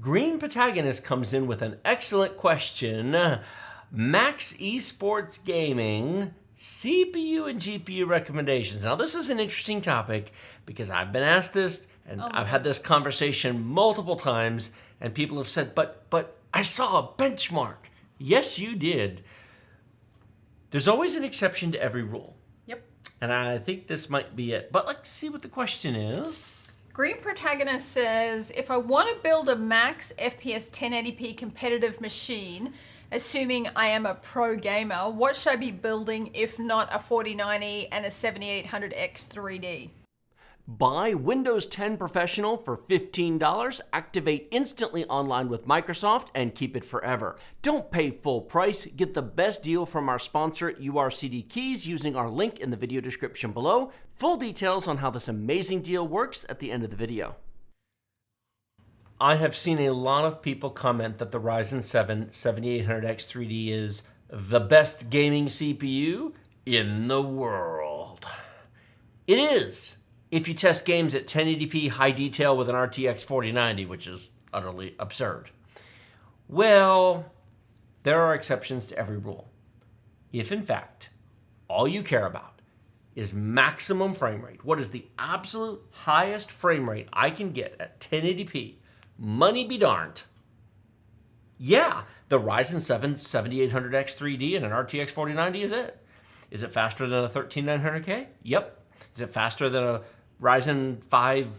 Green Protagonist comes in with an excellent question. Max Esports Gaming, CPU and GPU recommendations. Now, this is an interesting topic because I've been asked this and I've had this conversation multiple times, and people have said, but I saw a benchmark. Yes, you did. There's always an exception to every rule. Yep. And I think this might be it. But let's see what the question is. Green Protagonist says, if I want to build a max FPS 1080p competitive machine, assuming I am a pro gamer, what should I be building if not a 4090 and a 7800X 3D? Buy Windows 10 Professional for $15, activate instantly online with Microsoft, and keep it forever. Don't pay full price. Get the best deal from our sponsor, URCD Keys, using our link in the video description below. Full details on how this amazing deal works at the end of the video. I have seen a lot of people comment that the Ryzen 7 7800X 3D is the best gaming CPU in the world. It is, if you test games at 1080p high detail with an RTX 4090, which is utterly absurd. Well, there are exceptions to every rule. If, in fact, all you care about is maximum frame rate, what is the absolute highest frame rate I can get at 1080p, money be darned. Yeah, the Ryzen 7 7800X 3D and an RTX 4090 is it. Is it faster than a 13900K? Yep. Is it faster than a Ryzen 5,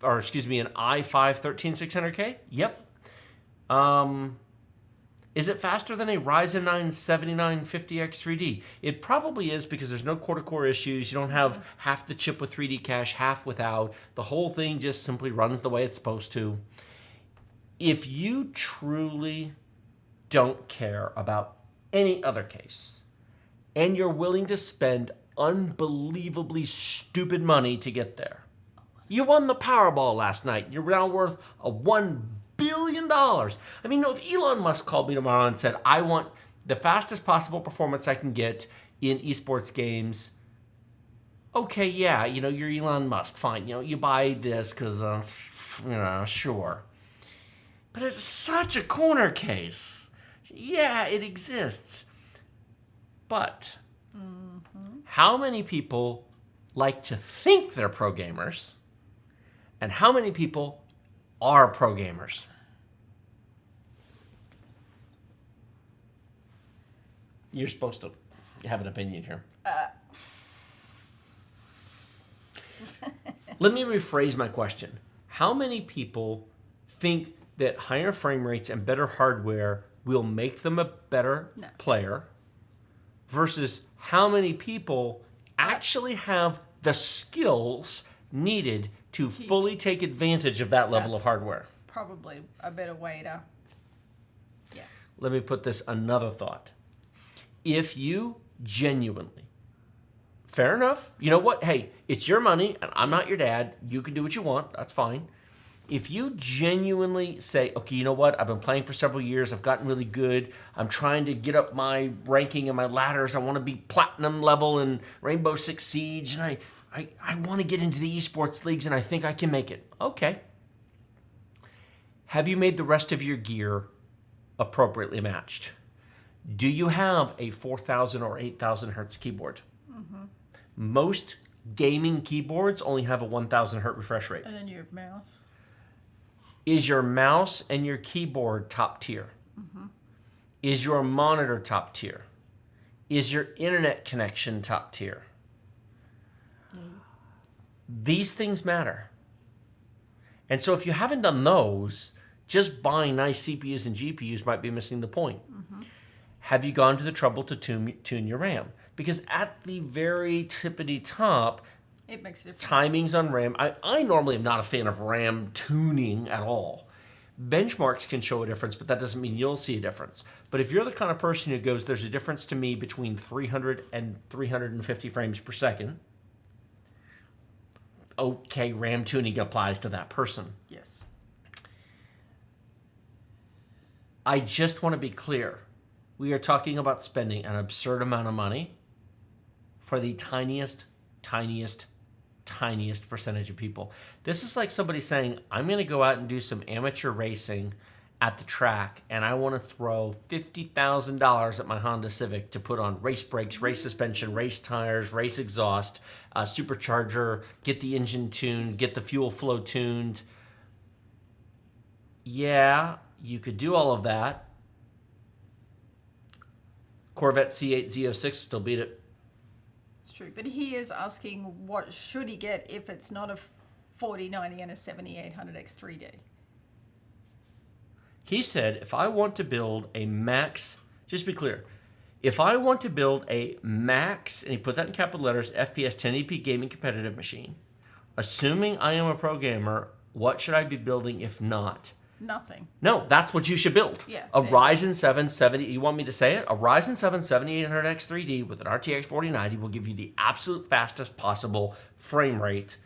or excuse me, an i5 13600K? Yep. Is it faster than a Ryzen 9 7950X 3D? It probably is, because there's no core-to-core issues. You don't have half the chip with 3D cache, half without. The whole thing just simply runs the way it's supposed to. If you truly don't care about any other case, and you're willing to spend unbelievably stupid money to get there. You won the Powerball last night. You're now worth $1 billion. I mean, if Elon Musk called me tomorrow and said, I want the fastest possible performance I can get in esports games, okay, yeah, you're Elon Musk, fine. You buy this because, sure. But it's such a corner case. Yeah, it exists. But how many people like to think they're pro gamers, and how many people are pro gamers? You're supposed to have an opinion here. Let me rephrase my question. How many people think that higher frame rates and better hardware will make them a better player, versus how many people actually have the skills needed to fully take advantage of that level of hardware? Probably a better way to, Let me put this another thought. If you genuinely, fair enough, you know what? Hey, it's your money, and I'm not your dad. You can do what you want. That's fine. If you genuinely say, okay, you know what? I've been playing for several years. I've gotten really good. I'm trying to get up my ranking and my ladders. I want to be platinum level in Rainbow Six Siege, and I want to get into the esports leagues, and I think I can make it. Okay. Have you made the rest of your gear appropriately matched? Do you have a 4,000 or 8,000 hertz keyboard? Mm-hmm. Most gaming keyboards only have a 1,000 hertz refresh rate. And then your mouse. Is your mouse and your keyboard top tier? Mm-hmm. Is your monitor top tier? Is your internet connection top tier? These things matter. And so if you haven't done those, just buying nice CPUs and GPUs might be missing the point. Mm-hmm. Have you gone to the trouble to tune your RAM? Because at the very tippity top, it makes a difference. Timings on RAM. I normally am not a fan of RAM tuning at all. Benchmarks can show a difference, but that doesn't mean you'll see a difference. But if you're the kind of person who goes, there's a difference to me between 300 and 350 frames per second, okay, RAM tuning applies to that person. Yes. I just want to be clear. We are talking about spending an absurd amount of money for the tiniest tiniest percentage of people. This is like somebody saying, I'm going to go out and do some amateur racing at the track, and I want to throw $50,000 at my Honda Civic to put on race brakes, race suspension, race tires, race exhaust, supercharger, get the engine tuned, get the fuel flow tuned. Yeah, you could do all of that. Corvette C8 Z06 still beat it. It's true, but he is asking what should he get if it's not a 4090 and a 7800X3D. He said, if I want to build a max, just to be clear, if I want to build a max, and he put that in capital letters, FPS 1080p gaming competitive machine, assuming I am a pro gamer, what should I be building if not? Nothing. No, that's what you should build. Yeah. A Ryzen 7 70, you want me to say it? A Ryzen 7 7800X3D with an RTX 4090 will give you the absolute fastest possible frame rate.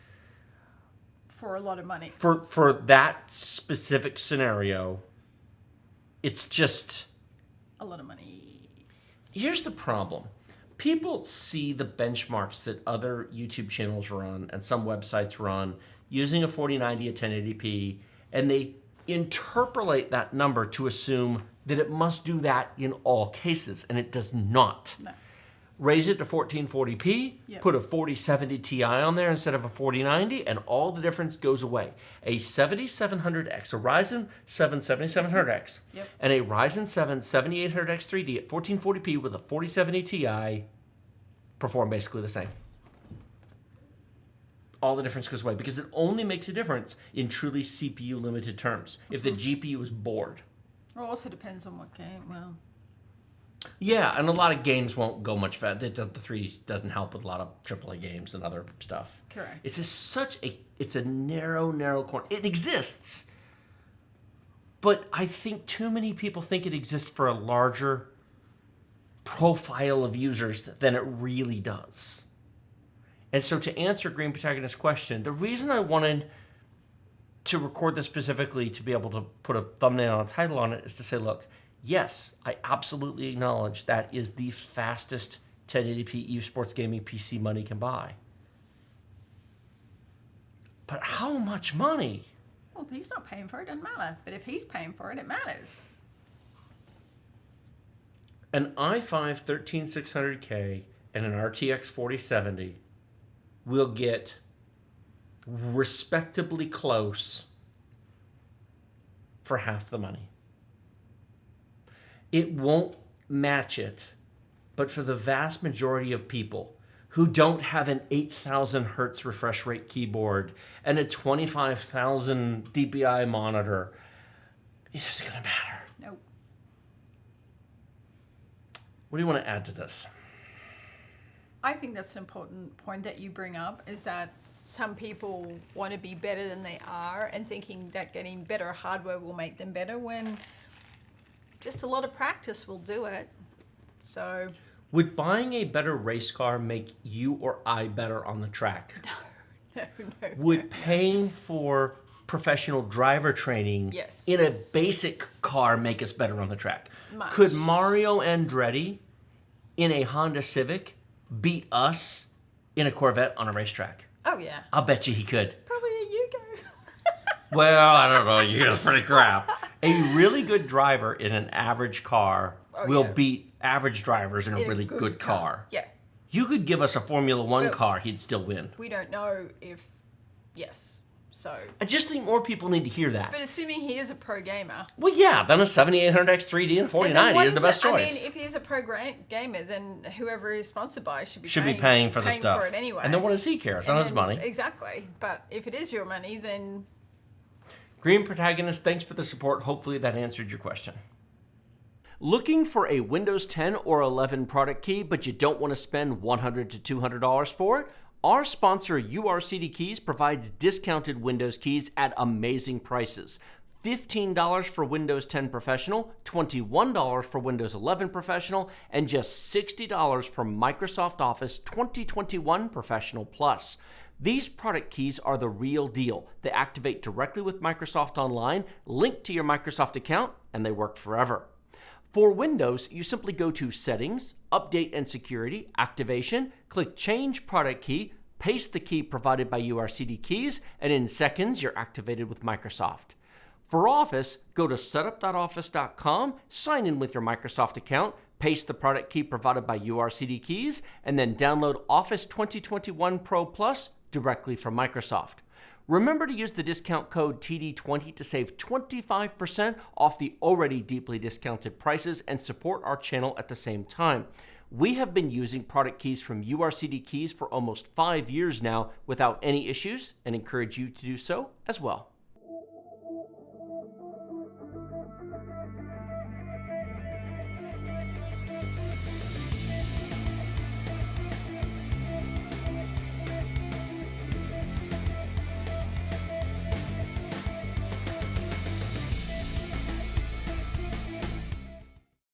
For a lot of money. For that specific scenario, it's just... A lot of money. Here's the problem. People see the benchmarks that other YouTube channels run and some websites run using a 4090 at 1080p, and they interpolate that number to assume that it must do that in all cases, and it does not. No. Raise it to 1440p, Yep. put a 4070 Ti on there instead of a 4090, and all the difference goes away. A 7700X, a Ryzen 7 7700X, Yep. and a Ryzen 7 7800X3D at 1440p with a 4070 Ti perform basically the same. All the difference goes away because it only makes a difference in truly CPU limited terms. If the GPU is bored. Well, it also depends on what game. Well, Yeah, and a lot of games won't go much faster. The 3D doesn't help with a lot of AAA games and other stuff. correct. It's it's a narrow corner. It exists, but I think too many people think it exists for a larger profile of users than it really does. And so to answer Green Protagonist's question, the reason I wanted to record this specifically to be able to put a thumbnail and a title on it is to say, look, yes, I absolutely acknowledge that is the fastest 1080p eSports gaming PC money can buy. But how much money? Well, if he's not paying for it, it doesn't matter. But if he's paying for it, it matters. An i5 13600K and an RTX 4070 will get respectably close for half the money. It won't match it, but for the vast majority of people who don't have an 8,000 hertz refresh rate keyboard and a 25,000 DPI monitor, it isn't going to matter. No. What do you want to add to this? I think that's an important point that you bring up, is that some people want to be better than they are and thinking that getting better hardware will make them better, when just a lot of practice will do it. So Would buying a better race car make you or I better on the track? no. Would paying for professional driver training Yes. in a basic car make us better on the track? Much. Could Mario Andretti in a Honda Civic beat us in a Corvette on a racetrack? Oh yeah. I'll bet you he could. Probably a Yugo. Well, I don't know. You're pretty crap. A really good driver in an average car will yeah. beat average drivers in a In really good car. Yeah. You could give us a Formula One Well- car, he'd still win. We don't know if yes. So I just think more people need to hear that. but assuming he is a pro gamer. Well, yeah, then a 7800X 3D and And then 4090 what is the best it? choice. I mean, if he's a pro gamer, then whoever he's sponsored by should be paying for the stuff. for it anyway. And then what does he care? It's And not his then- money. Exactly. But if it is your money, then Green Protagonist, thanks for the support. Hopefully that answered your question. Looking for a Windows 10 or 11 product key, but you don't want to spend $100 to $200 for it? Our sponsor, URCD Keys, provides discounted Windows keys at amazing prices. $15 for Windows 10 Professional, $21 for Windows 11 Professional, and just $60 for Microsoft Office 2021 Professional Plus. These product keys are the real deal. They activate directly with Microsoft Online, link to your Microsoft account, and they work forever. For Windows, you simply go to Settings, Update and Security, Activation, click Change Product Key, paste the key provided by URCD keys, and in seconds, you're activated with Microsoft. For Office, go to setup.office.com, sign in with your Microsoft account, paste the product key provided by URCD keys, and then download Office 2021 Pro Plus directly from Microsoft. Remember to use the discount code TD20 to save 25% off the already deeply discounted prices and support our channel at the same time. We have been using product keys from URCD keys for almost 5 years now without any issues and encourage you to do so as well.